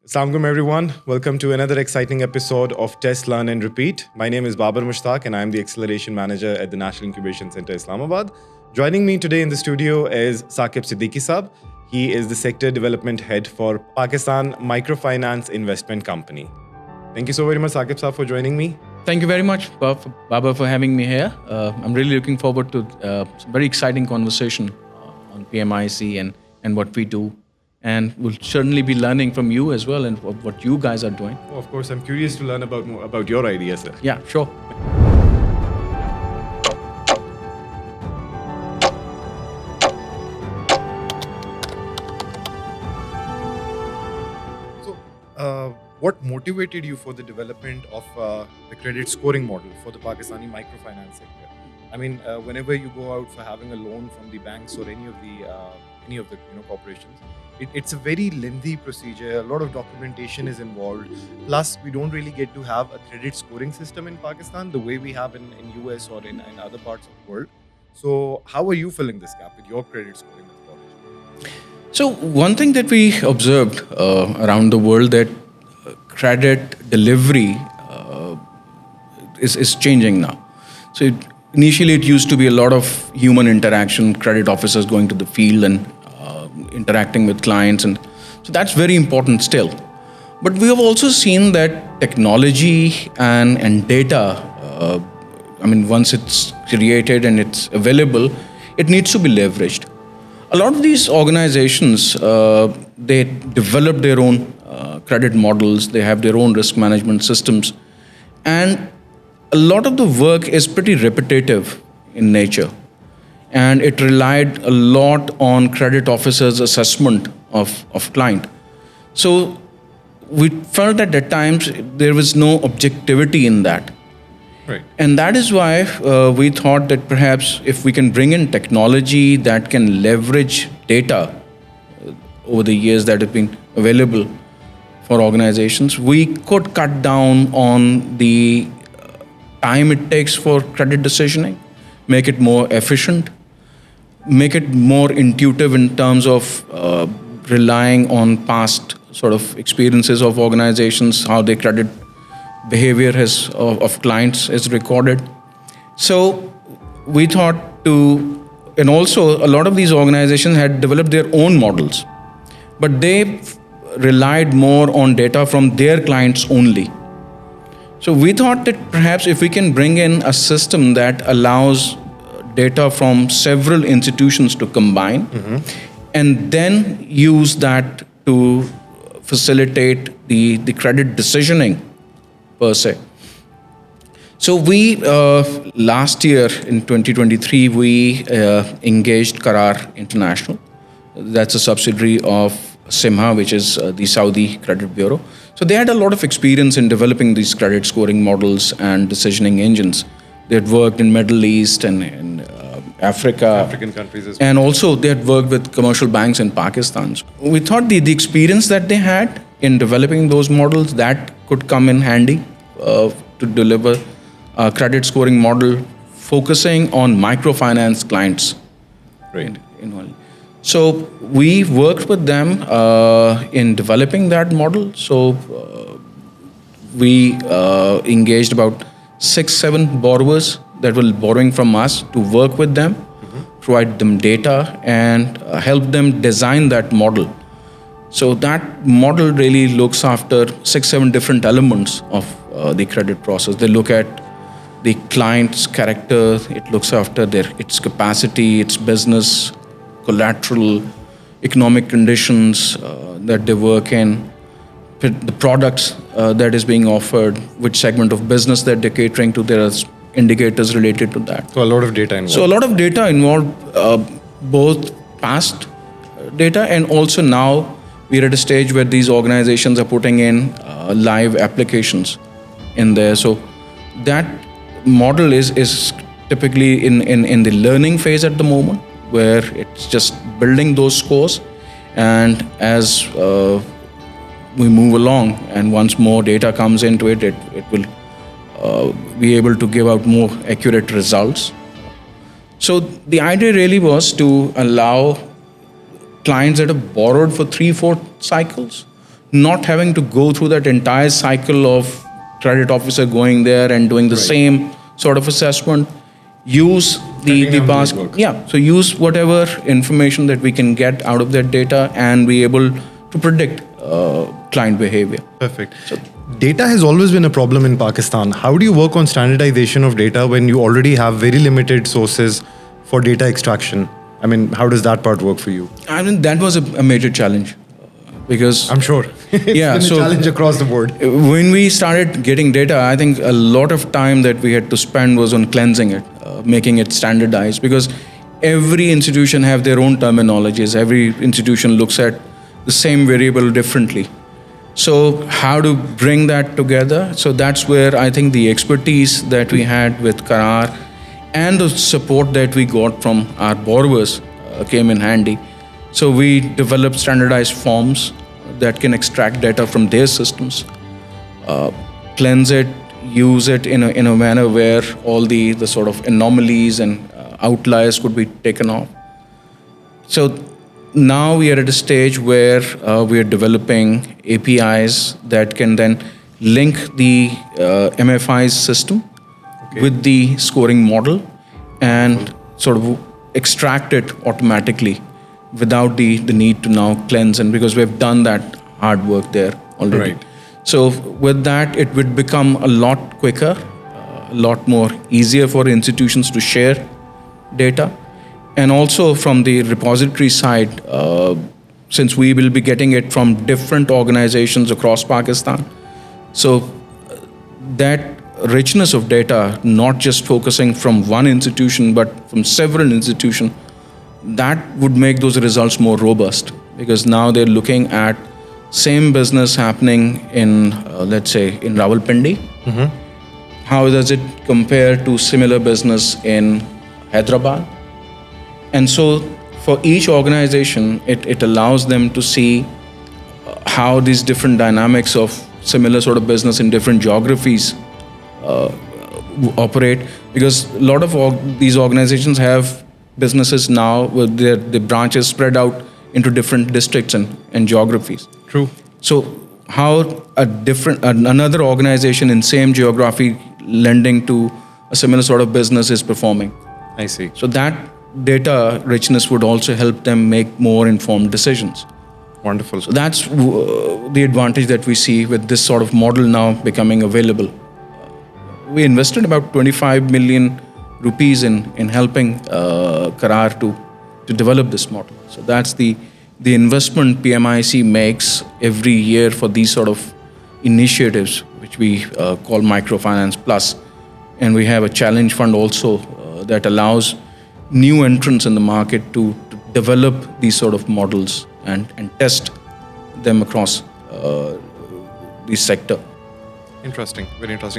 Assalamualaikum everyone. Welcome to another exciting episode of Test, Learn and Repeat. My name is Babar Mushtaq and I'm the Acceleration Manager at the National Incubation Center Islamabad. Joining me today in the studio is Saqib Siddiqui Saab. He is the Sector Development Head for Pakistan Microfinance Investment Company. Thank you so very much, Saqib Saab, for joining me. Thank you very much, Baba, for having me here. I'm really looking forward to some very exciting conversation on PMIC and what we do. And we'll certainly be learning from you as well and what you guys are doing. Oh, of course, I'm curious to learn more about your ideas, sir. Yeah, sure. So, what motivated you for the development of the credit scoring model for the Pakistani microfinance sector? I mean, whenever you go out for having a loan from the banks or any of the corporations, it's a very lengthy procedure. A lot of documentation is involved. Plus, we don't really get to have a credit scoring system in Pakistan the way we have in US or in other parts of the world. So, how are you filling this gap with your credit scoring methodology? So one thing that we observed around the world that credit delivery is changing now. So initially it used to be a lot of human interaction, credit officers going to the field and interacting with clients, and so that's very important still. But we have also seen that technology and data, once it's created and it's available, it needs to be leveraged. A lot of these organizations, they develop their own credit models, they have their own risk management systems, and a lot of the work is pretty repetitive in nature. And it relied a lot on credit officers' assessment of client. So we felt that at times there was no objectivity in that. Right. And that is why we thought that perhaps if we can bring in technology that can leverage data over the years that have been available for organizations, we could cut down on the time it takes for credit decisioning, make it more efficient, make it more intuitive in terms of relying on past sort of experiences of organizations, how their credit behavior of clients is recorded. So we thought and also a lot of these organizations had developed their own models, but they relied more on data from their clients only. So we thought that perhaps if we can bring in a system that allows data from several institutions to combine and then use that to facilitate the credit decisioning per se. So we, last year in 2023, we engaged Qarar International. That's a subsidiary of Simha, which is the Saudi Credit Bureau. So they had a lot of experience in developing these credit scoring models and decisioning engines. They had worked in Middle East and in Africa. African countries as well. And also they had worked with commercial banks in Pakistan. So we thought the experience that they had in developing those models, that could come in handy to deliver a credit scoring model focusing on microfinance clients. Right. So we worked with them in developing that model. So we engaged about 6-7 borrowers that were borrowing from us to work with them, provide them data, and help them design that model. So that model really looks after 6-7 different elements of the credit process. They look at the client's character, it looks after its capacity, its business, collateral, economic conditions that they work in, the products that is being offered, which segment of business that they're catering to. There are indicators related to that. So a lot of data involved. So a lot of data involved, both past data and also now we're at a stage where these organizations are putting in live applications in there. So that model is typically in the learning phase at the moment, where it's just building those scores, and as we move along and once more data comes into it will be able to give out more accurate results. So the idea really was to allow clients that have borrowed for 3-4 cycles not having to go through that entire cycle of credit officer going there and doing the same sort of assessment. Use the past, so use whatever information that we can get out of that data and be able to predict client behavior. Perfect. Data has always been a problem in Pakistan. How do you work on standardization of data when you already have very limited sources for data extraction? I mean, how does that part work for you? I mean, that was a major challenge because I'm sure. It's been a challenge across the board. When we started getting data, I think a lot of time that we had to spend was on cleansing it, making it standardized, because every institution have their own terminologies. Every institution looks at the same variable differently. So how to bring that together? So that's where I think the expertise that we had with Qarar and the support that we got from our borrowers came in handy. So we developed standardized forms that can extract data from their systems, cleanse it, use it in a manner where all the sort of anomalies and outliers could be taken off. So now we are at a stage where we are developing APIs that can then link the MFI's system with the scoring model and sort of extract it automatically without the need to now cleanse, and because we've done that hard work there already. Right. So with that, it would become a lot quicker, a lot more easier for institutions to share data. And also from the repository side, since we will be getting it from different organizations across Pakistan, so that richness of data, not just focusing from one institution, but from several institutions, that would make those results more robust, because now they're looking at same business happening in, let's say, in Rawalpindi. How does it compare to similar business in Hyderabad? And so for each organization, it allows them to see how these different dynamics of similar sort of business in different geographies operate, because a lot of these organizations have businesses now with their branches spread out into different districts and geographies. True. So how another organization in same geography lending to a similar sort of business is performing. I see. So that data richness would also help them make more informed decisions. Wonderful. So that's the advantage that we see with this sort of model now becoming available. We invested about 25 million rupees in helping Qarar to develop this model. So that's the investment PMIC makes every year for these sort of initiatives, which we call Microfinance Plus. And we have a challenge fund also that allows new entrants in the market to develop these sort of models and test them across the sector. Interesting. Very interesting.